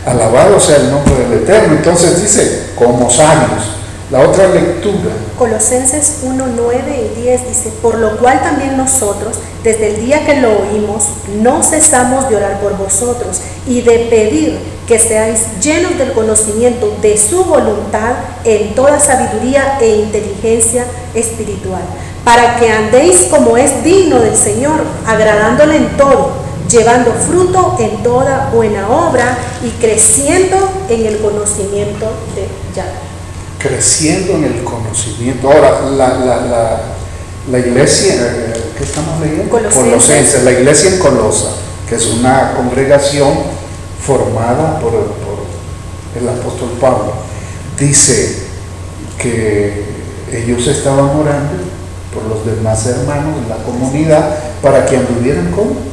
Alabado sea el nombre del Eterno. Entonces dice, como sabios. La otra lectura. Colosenses 1, 9 y 10 dice, por lo cual también nosotros, desde el día que lo oímos, no cesamos de orar por vosotros y de pedir que seáis llenos del conocimiento de su voluntad en toda sabiduría e inteligencia espiritual, para que andéis como es digno del Señor, agradándole en todo, llevando fruto en toda buena obra y creciendo en el conocimiento de Yahweh. Creciendo en el conocimiento. Ahora, La iglesia, ¿qué estamos leyendo? Colosenses. La iglesia en Colosa, que es una congregación formada por el apóstol Pablo, dice que ellos estaban orando por los demás hermanos de la comunidad para que anduvieran con,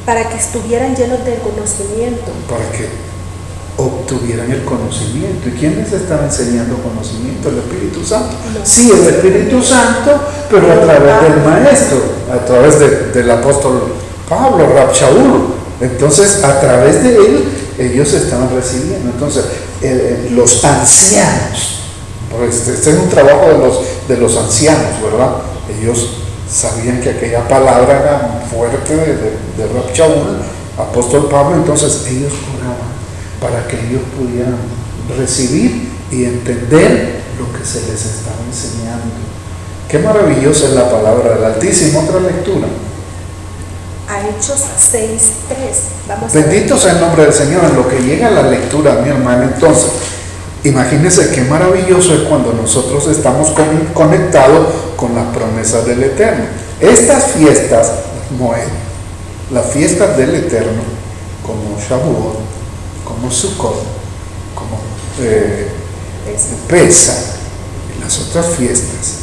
para que estuvieran llenos del conocimiento. para que obtuvieran el conocimiento. ¿Y quién les estaba enseñando conocimiento? El Espíritu Santo. No. Sí, el Espíritu Santo, pero a través del maestro, a través del apóstol Pablo, Rab Shaul. Entonces, a través de él, ellos estaban recibiendo. Entonces, los ancianos, pues este es un trabajo de los ancianos, ¿verdad? Ellos sabían que aquella palabra era fuerte de Rab Shaul, apóstol Pablo. Entonces, ellos oraban para que ellos pudieran recibir y entender lo que se les estaba enseñando. Qué maravillosa es la palabra del Altísimo. Otra lectura. A Hechos 6:3. Bendito sea el nombre del Señor. En lo que llega a la lectura, mi hermano, entonces, imagínense qué maravilloso es cuando nosotros estamos conectados con las promesas del Eterno. Estas fiestas, Moed, las fiestas del Eterno, como Shavuot, como Sukkot, como Pesach y las otras fiestas,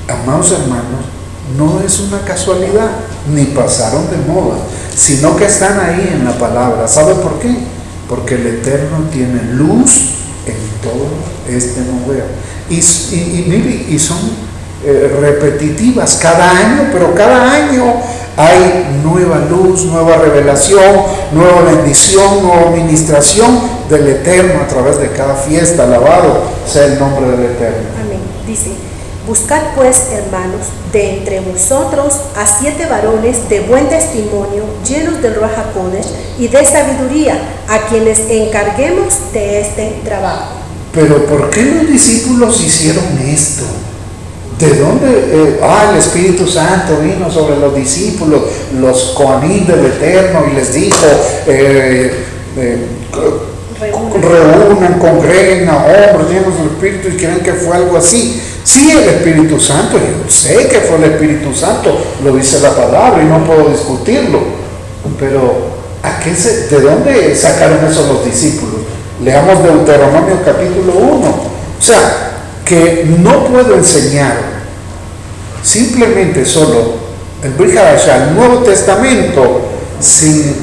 amados hermanos, no es una casualidad, ni pasaron de moda, sino que están ahí en la palabra. ¿Sabe por qué? Porque el Eterno tiene luz en todo este mundo. Y son repetitivas cada año, pero cada año hay nueva luz, nueva revelación, nueva bendición, nueva administración del Eterno a través de cada fiesta. Alabado sea el nombre del Eterno. Amén. Dice: buscad pues, hermanos, de entre vosotros a 7 varones de buen testimonio, llenos del Ruach HaKodesh y de sabiduría, a quienes encarguemos de este trabajo. Pero ¿por qué los discípulos hicieron esto? ¿De dónde? El Espíritu Santo vino sobre los discípulos, los Coanim del Eterno, y les dijo, reúnan, congreguen a hombres llenos del Espíritu, y creen que fue algo así. Sí, el Espíritu Santo, yo sé que fue el Espíritu Santo, lo dice la palabra y no puedo discutirlo, pero ¿de dónde sacaron eso los discípulos? Leamos Deuteronomio capítulo 1. O sea, que no puedo enseñar simplemente solo el Brit Hadashah, el Nuevo Testamento, sin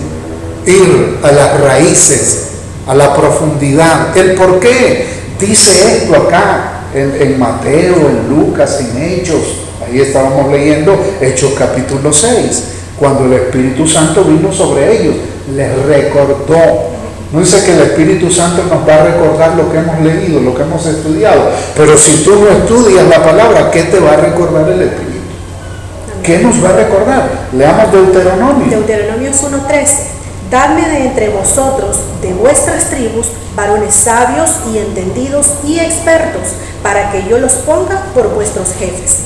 ir a las raíces, a la profundidad. ¿El por qué dice esto acá en Mateo, en Lucas, en Hechos? Ahí estábamos leyendo Hechos capítulo 6, cuando el Espíritu Santo vino sobre ellos, les recordó. No dice que el Espíritu Santo nos va a recordar lo que hemos leído, lo que hemos estudiado, pero si tú no estudias la palabra, ¿qué te va a recordar el Espíritu? ¿Qué nos va a recordar? Leamos Deuteronomio. Deuteronomio 1:13. Dadme de entre vosotros, de vuestras tribus, varones sabios y entendidos y expertos, para que yo los ponga por vuestros jefes.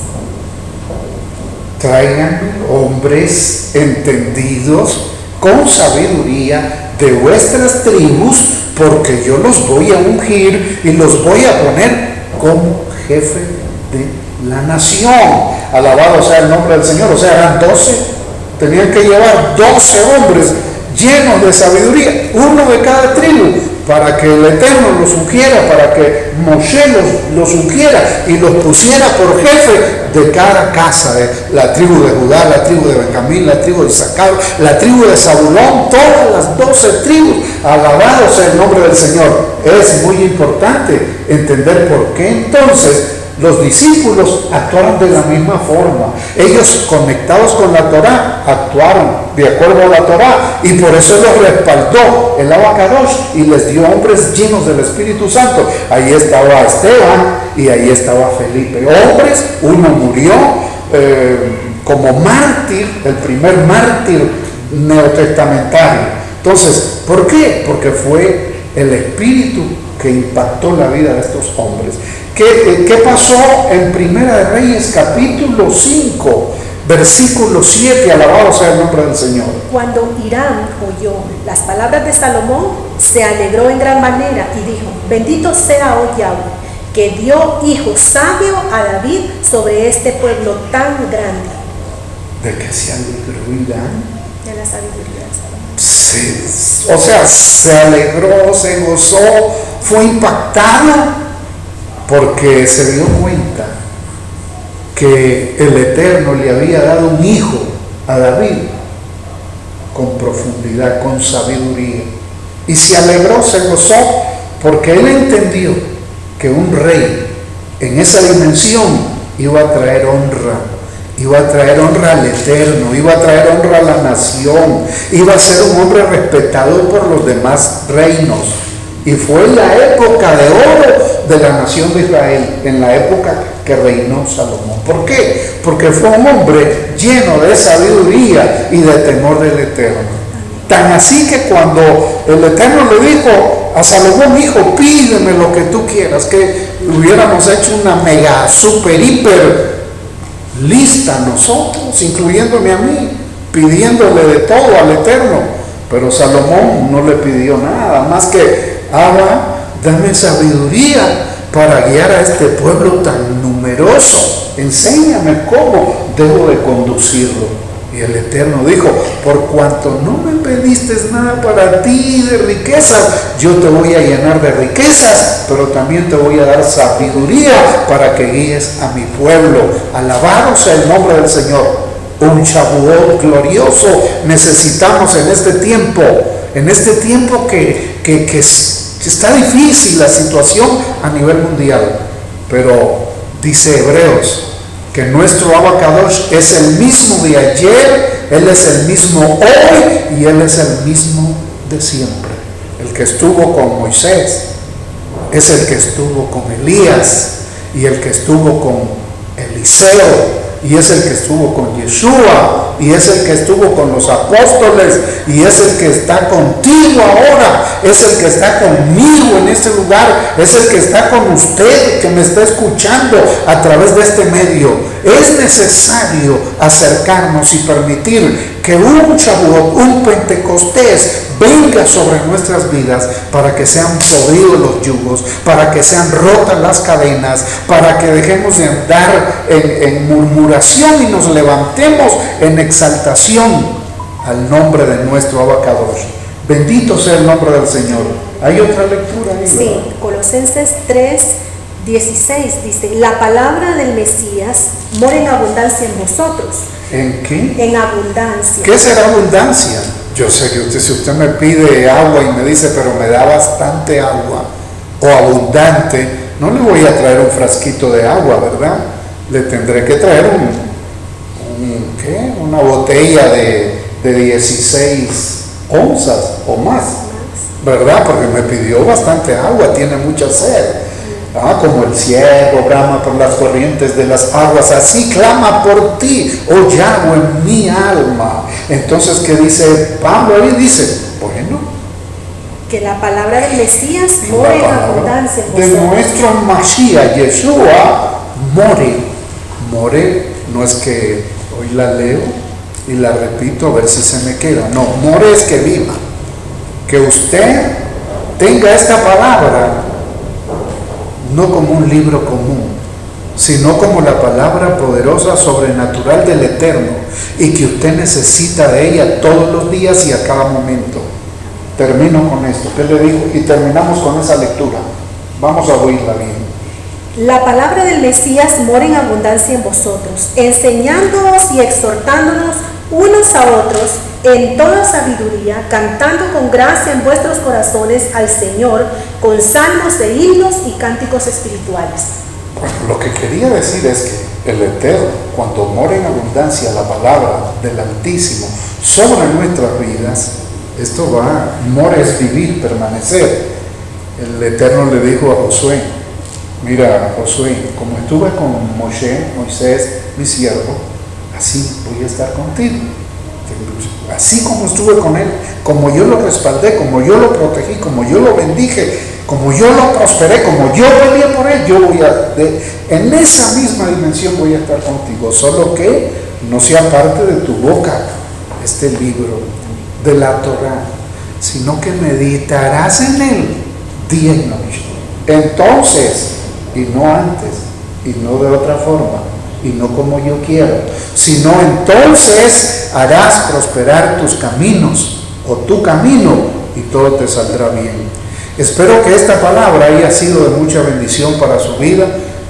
Traigan hombres entendidos, con sabiduría, de vuestras tribus, porque yo los voy a ungir y los voy a poner como jefe de la nación. Alabado sea el nombre del Señor. O sea, eran 12, tenían que llevar 12 hombres llenos de sabiduría, uno de cada tribu, para que el Eterno los ungiera, para que Moshe los ungiera y los pusiera por jefe de cada casa, de la tribu de Judá, la tribu de Benjamín, la tribu de Isaacar, la tribu de Zabulón, todas las 12 tribus. Alabado sea el nombre del Señor. Es muy importante entender por qué entonces los discípulos actuaron de la misma forma. Ellos, conectados con la Torá, actuaron de acuerdo a la Torá, y por eso los respaldó el Abacadosh y les dio hombres llenos del Espíritu Santo. Ahí estaba Esteban y ahí estaba Felipe. Hombres, uno murió como mártir, el primer mártir neotestamentario. Entonces, ¿por qué? Porque fue el Espíritu que impactó la vida de estos hombres. ¿Qué pasó en Primera de Reyes capítulo 5, versículo 7? Alabado sea el nombre del Señor. Cuando Hiram oyó las palabras de Salomón, se alegró en gran manera y dijo: bendito sea, oh Yahweh, que dio hijo sabio a David sobre este pueblo tan grande. ¿De qué se alegró Irán? De la sabiduría. Sí, o sea, se alegró, se gozó, fue impactado porque se dio cuenta que el Eterno le había dado un hijo a David con profundidad, con sabiduría. Y se alegró, se gozó, porque él entendió que un rey en esa dimensión iba a traer honra. Iba a traer honra al Eterno, iba a traer honra a la nación, iba a ser un hombre respetado por los demás reinos. Y fue la época de oro de la nación de Israel, en la época que reinó Salomón. ¿Por qué? Porque fue un hombre lleno de sabiduría y de temor del Eterno. Tan así que cuando el Eterno le dijo a Salomón, hijo, pídeme lo que tú quieras, que hubiéramos hecho una mega, super, hiper lista nosotros, incluyéndome a mí, pidiéndole de todo al Eterno. Pero Salomón no le pidió nada más que, Abba, dame sabiduría para guiar a este pueblo tan numeroso, enséñame cómo debo de conducirlo. Y el Eterno dijo, por cuanto no me pediste nada para ti de riquezas, yo te voy a llenar de riquezas, pero también te voy a dar sabiduría para que guíes a mi pueblo. Alabado sea el nombre del Señor. Un Shavuot glorioso necesitamos en este tiempo que está difícil la situación a nivel mundial. Pero dice Hebreos que nuestro Abacadosh es el mismo de ayer, Él es el mismo hoy y Él es el mismo de siempre. El que estuvo con Moisés es el que estuvo con Elías y el que estuvo con Eliseo y es el que estuvo con Yeshua y es el que estuvo con los apóstoles y es el que está contigo ahora, es el que está conmigo en este lugar, es el que está con usted que me está escuchando a través de este medio. Es necesario acercarnos y permitir que un Shavuot, un Pentecostés venga sobre nuestras vidas para que sean podridos los yugos, para que sean rotas las cadenas, para que dejemos de andar en murmuración y nos levantemos en exaltación al nombre de nuestro Abacadosh. Bendito sea el nombre del Señor. ¿Hay otra lectura ahí? Sí, ¿verdad? Colosenses 3:16 dice, la palabra del Mesías mora en abundancia en vosotros. ¿En qué? En abundancia. ¿Qué será abundancia? Yo sé que si usted me pide agua y me dice, pero me da bastante agua o abundante, no le voy a traer un frasquito de agua, ¿verdad? Le tendré que traer una botella de 16 onzas o más, ¿verdad? Porque me pidió bastante agua, tiene mucha sed. Como el ciervo brama por las corrientes de las aguas, así clama por ti, oh Yahweh, en mi alma. Entonces, ¿qué dice Pablo? Ahí dice, bueno, que la palabra del Mesías mora en abundancia en de vosotros. nuestro Mashiach, Yeshua, more, no es que hoy la leo y la repito a ver si se me queda, no, more es que viva, que usted tenga esta palabra no como un libro común, sino como la palabra poderosa, sobrenatural del Eterno, y que usted necesita de ella todos los días y a cada momento. Termino con esto, ¿qué le digo? Y terminamos con esa lectura. Vamos a oírla bien. La palabra del Mesías mora en abundancia en vosotros, enseñándoos y exhortándonos unos a otros en toda sabiduría, cantando con gracia en vuestros corazones al Señor, con salmos de himnos y cánticos espirituales. Bueno, lo que quería decir es que el Eterno, cuando mora en abundancia la palabra del Altísimo sobre nuestras vidas, esto mora es vivir, permanecer. El Eterno le dijo a Josué, mira Josué, como estuve con Moisés, mi siervo, así voy a estar contigo. Así como estuve con él, como yo lo respaldé, como yo lo protegí, como yo lo bendije, como yo lo prosperé, como yo peleé por él, en esa misma dimensión voy a estar contigo, solo que no sea parte de tu boca este libro de la Torah, sino que meditarás en él día y noche. Entonces y no antes, y no de otra forma, y no como yo quiero, sino entonces harás prosperar tus caminos o tu camino y todo te saldrá bien. Espero que esta palabra haya sido de mucha bendición para su vida.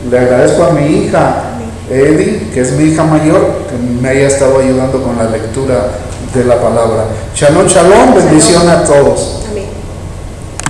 Le agradezco a mi hija Eddie, que es mi hija mayor, que me haya estado ayudando con la lectura de la palabra. Shalom, shalom, bendición a todos.